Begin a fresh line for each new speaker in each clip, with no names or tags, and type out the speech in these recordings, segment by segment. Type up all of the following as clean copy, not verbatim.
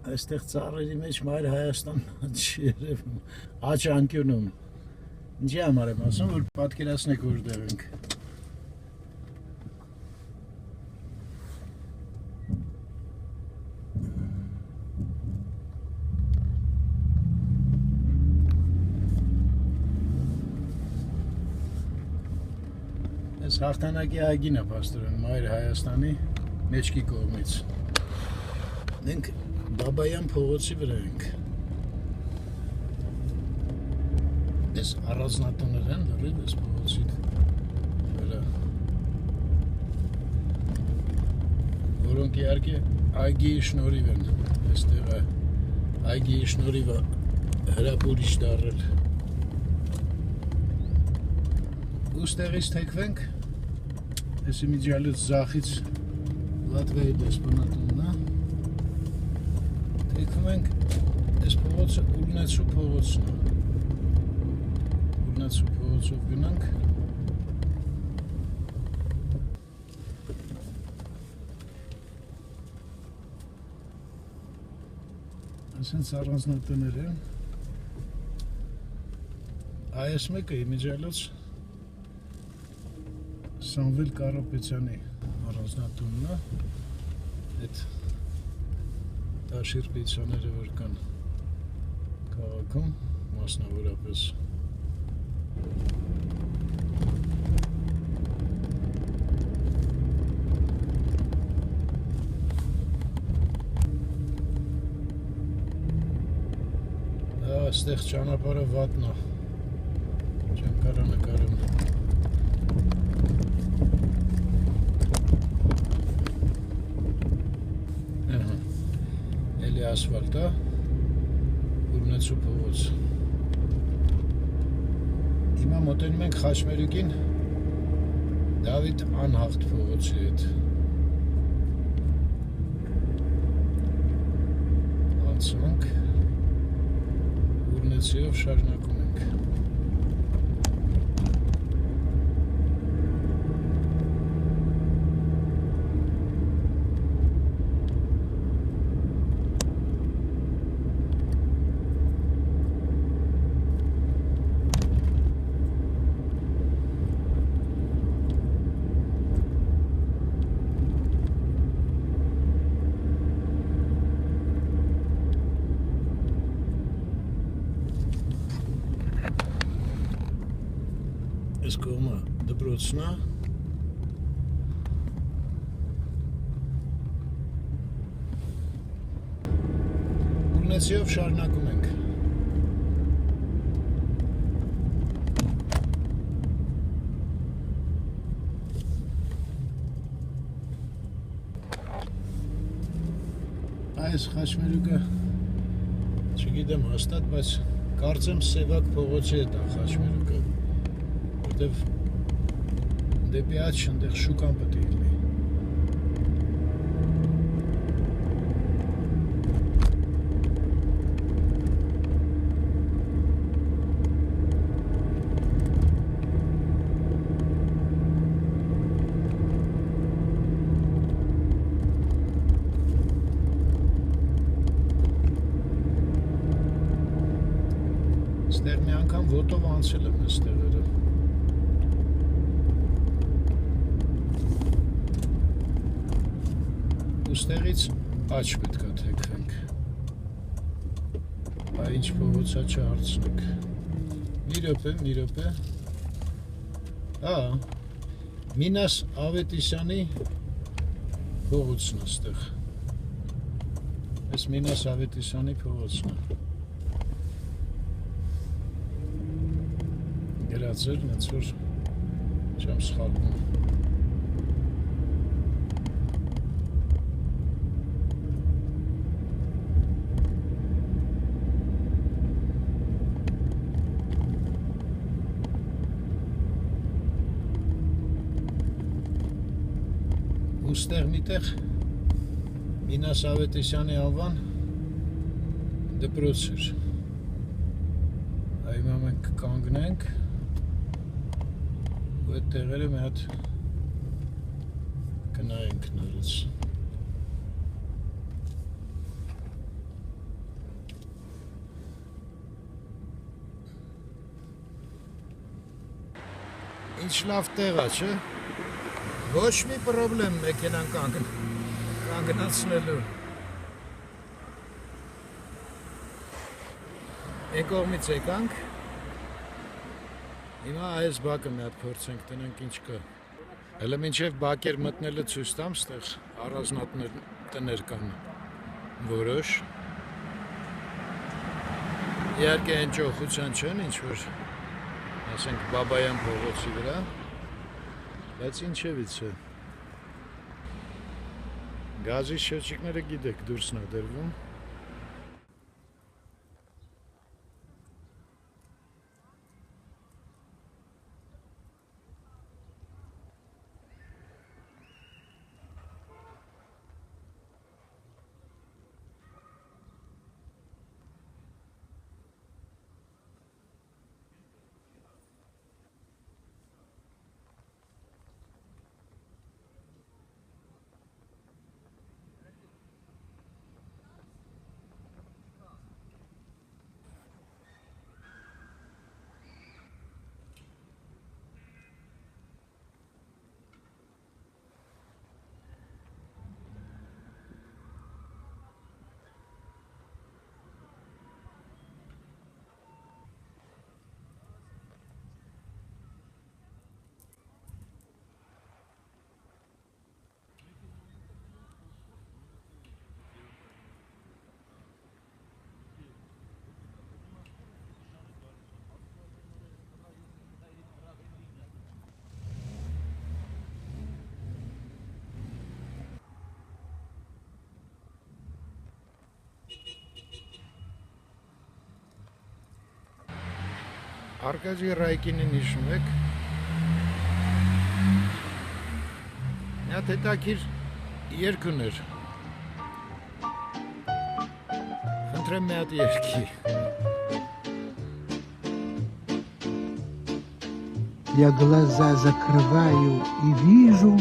այստեղ ծառերի մեջ Մայր Հայաստան չի երևում, աջ անկյունում։ Ինչի համար եմ ասում, որ պատկերացնեք որտեղ ենք։ Այս հաղթանակի այգին է պաստորեն Մայր Հայաստանի մեջքի կողմից։ Մենք Բաբայան փողոցի վրա ենք։ Այս առանձնատոներ են լրիվ այս փողոցի վրա, որոնք իհարկե այգիի շնորհիվ են այստեղ այգիի շնորհիվ հրապուրիչ դառել։ Ուստեղից թեքվենք, այս իմիջիալից ձախից Լատվիայի դեսպանատունն է։ Թեքվում ենք, այս փողոցը Ուրնեցու փողոցն է։ Ուրնեցու փողոցով գնանք։ Այսինքն առանձնատներ են։ Այս մեկը իմիջիալից Սամվել Կարապետյանի առանձնատունն է։ Այդ տաշիր պիցաները որ կան քաղաքում, մասնավորապես։ Այստեղ ճանապարհը վատն է, չեմ կարա նկարեմ։ Ասֆալտ է, Ուրնեցու փողոց։ Հիմա մոտենում ենք Խաչմերուկին Դավիթ Անհաղթ փողոցի հետ։ Անցանք, Ուրնեցիով շարունակում ենք։ Այս կողմը դպրոցն է։ Ուրնեցիով շարունակում ենք։ Այս Խաչմերուկը չգիտեմ հաստատ, բայց կարծեմ Սևակ փողոցի հետ է Խաչմերուկը, որտեվ դեպի աջ այնտեղ շուկան պետք է լինի։ Ստեղ մի անգամ ոտով անցել եմ այս տեղերը։ Ուստեղից աջ պետք է թեքվենք։ Այ ինչ փողոցա չհարցնենք։ Մի րոպե։ Մինաս Ավետիսյանի փողոցն է ստեղ։ Այս Մինաս Ավետիսյանի փողոցն է։ Գրածեր, նենց որ չեմ սխալվում։ Ուստեղ միտեղ Մինաս Ավետիսյանի անվան դպրոց էր։ Հիմա մենք կանգնենք ու այդ տեղերը մի հատ կնայենք նորից։ Ինչ լավ տեղ է, չէ։ Ոչ մի պրոբլեմ մեքենան կանգնացնելու։ Այն կողմից եկանք։ Հիմա այս բակը մի հատ փորձենք, տնենք ինչ կա։ Հələ մինչև բակեր մտնելը ցույց տամ, ստեղ առանձնատներ կան որոշ։ Իհարկե այն ճոխության չեն, ինչ որ ասենք Բաբայան փողոցի վրա, բայց ինչևից է։ Գազի շրջիկները գիտեք դուրսն է դրվում։ Արկադի Ռայկինին հիշում եք։ Մի հատ հետաքրքիր երգ ուներ։ Խնդրեմ մի հատ երգի։
Я глаза закрываю и вижу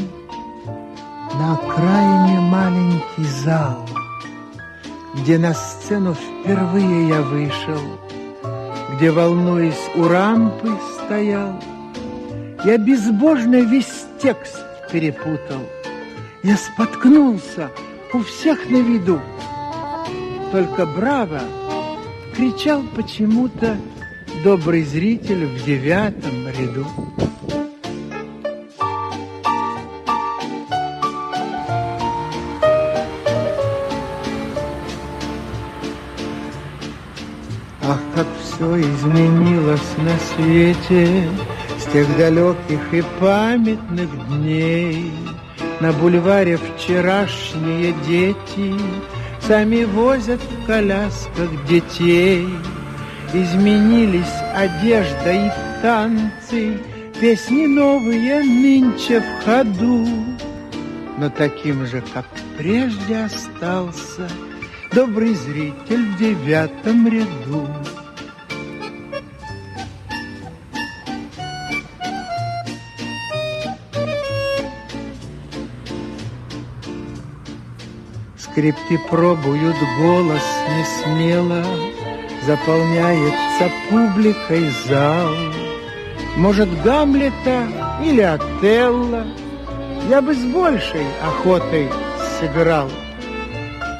на окраине маленький зал, где на сцену впервые я вышел, где, волнуясь у рампы, стоял. Я безбожно весь текст перепутал. Я споткнулся у всех на виду. Только браво кричал почему-то добрый зритель в 9-м ряду. Ах, как все изменилось на свете с тех далеких и памятных дней. На бульваре вчерашние дети сами возят в колясках детей. Изменились одежда и танцы, песни новые нынче в ходу. Но таким же, как прежде, остался добрый зритель в 9-м ряду. Скрипки пробуют голос несмело, заполняется публикой зал. Может, Гамлета или Отелло я бы с большей охотой сыграл.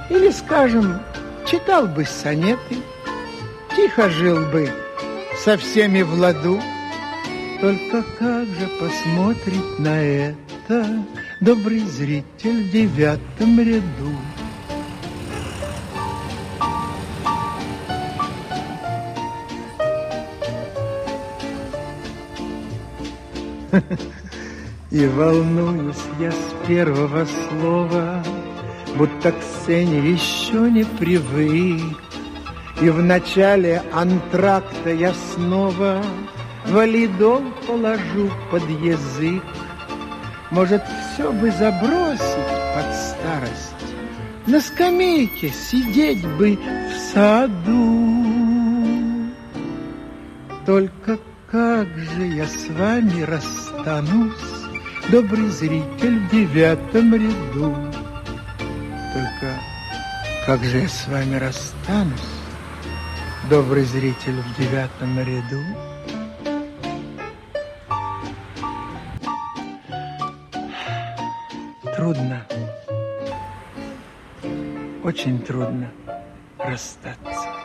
Или, скажем, читал бы сонеты, тихо жил бы со всеми в ладу. Только как же посмотрит на это добрый зритель в 9-м ряду? И волнуюсь я с первого слова, будто к сцене еще не привык. И в начале антракта я снова валидол положу под язык. Может, все бы забросить под старость, на скамейке сидеть бы в саду. Только как же я с вами расстанусь, добрый зритель в 9-м ряду? Только как же я с вами расстанусь, добрый зритель в 9-м ряду? очень трудно расстаться.